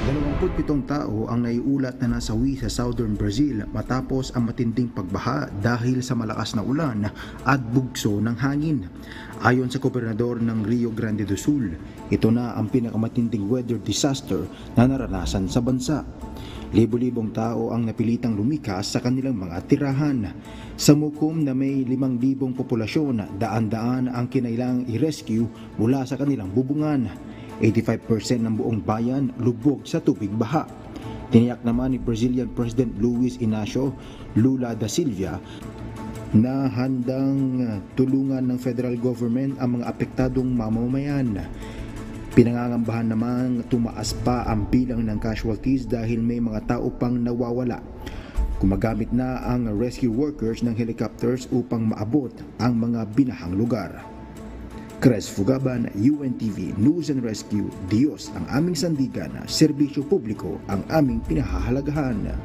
27 tao ang naiulat na nasawi sa southern Brazil matapos ang matinding pagbaha dahil sa malakas na ulan at bugso ng hangin. Ayon sa gobernador ng Rio Grande do Sul, ito na ang pinakamatinding weather disaster na naranasan sa bansa. Libo-libong tao ang napilitang lumikas sa kanilang mga tirahan. Sa Mucum na may 5,000 populasyon, daan-daan ang kinailangang i-rescue mula sa kanilang bubungan. 85% ng buong bayan lubog sa tubig baha. Tiniyak naman ni Brazilian President Luiz Inácio Lula da Silva na handang tulungan ng federal government ang mga apektadong mamamayan. Pinangangambahan naman tumaas pa ang bilang ng casualties dahil may mga tao pang nawawala. Gumagamit na ang rescue workers ng helicopters upang maabot ang mga binahang lugar. Cres Fugaban, UNTV News and Rescue. Diyos ang aming sandigan, serbisyo publiko ang aming pinahahalagahan.